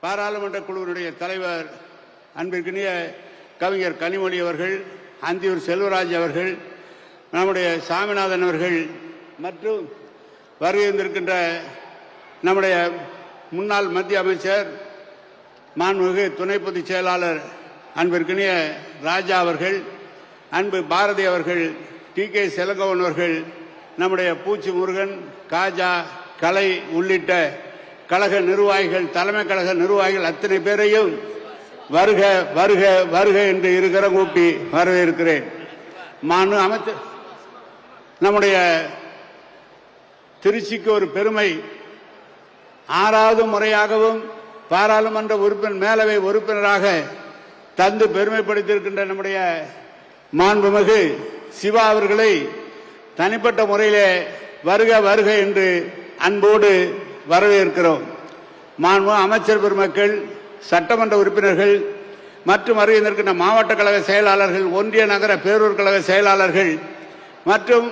பாராளுமன்ற குழுவினுடைய தலைவர் அன்பிற்கினிய கவிஞர் கனிமொழி அவர்கள், அந்தியூர் செல்வராஜ் அவர்கள், நம்முடைய சாமிநாதன் அவர்கள் மற்றும் வருகின்றிருக்கின்ற நம்முடைய முன்னாள் மத்திய அமைச்சர் மாண்புமிகு துணை பொதுச் செயலாளர் அன்பிற்கினிய ராஜா அவர்கள், அன்பு பாரதி அவர்கள், டி.கே. செலங்கோவன் அவர்கள், நம்முடைய பூச்சி முருகன், காஜா, கலை உள்ளிட்ட கழக நிர்வாகிகள், தலைமை கழக நிர்வாகிகள் அத்தனை பேரையும் வருக வருக வருக என்று இருக்கிற கூப்பி வரவேற்கிறேன். மாண்பு அமைச்சர், நம்முடைய திருச்சிக்கு ஒரு பெருமை. 6வது முறையாகவும் பாராளுமன்ற உறுப்பினர் மேலவை உறுப்பினராக தந்து பெருமைப்படுத்தியிருக்கின்ற நம்முடைய மாண்புமிகு சிவா அவர்களை தனிப்பட்ட முறையிலே வருக வருக என்று அன்போடு வரவேற்கிறோம். மாண்பு அமைச்சர் பெருமக்கள், சட்டமன்ற உறுப்பினர்கள் மற்றும் வருகின்ற மாவட்ட கழக செயலாளர்கள், ஒன்றிய நகர பேரூர் கழக செயலாளர்கள் மற்றும்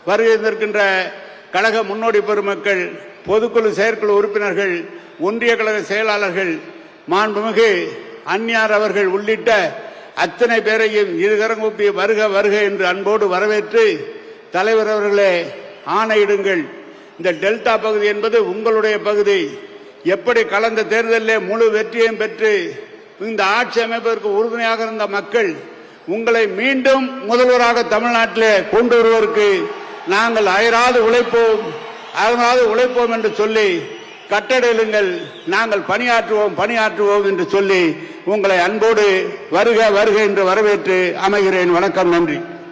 வருகின்ற கழக முன்னோடி பெருமக்கள், பொதுக்குழு செயற்குழு உறுப்பினர்கள், ஒன்றிய கழக செயலாளர்கள், மாண்புமிகு அந்நியார் அவர்கள் உள்ளிட்ட அத்தனை பேரையும் இருகரங்கூப்பி வருக வருக என்று அன்போடு வரவேற்று, தலைவர் அவர்களே ஆணையிடுங்கள். இந்த டெல்டா பகுதி என்பது உங்களுடைய பகுதி. எப்படி கலந்த தேர்தலிலே முழு வெற்றியையும் பெற்று இந்த ஆட்சி அமைப்பதற்கு உறுதுணையாக இருந்த மக்கள் உங்களை மீண்டும் முதல்வராக தமிழ்நாட்டிலே கொண்டு வருவதற்கு நாங்கள் அயராது உழைப்போம் என்று சொல்லி கட்டளையிடுங்கள். நாங்கள் பணியாற்றுவோம் என்று சொல்லி உங்களை அன்போடு வருக வருக என்று வரவேற்று அமைகிறேன். வணக்கம், நன்றி.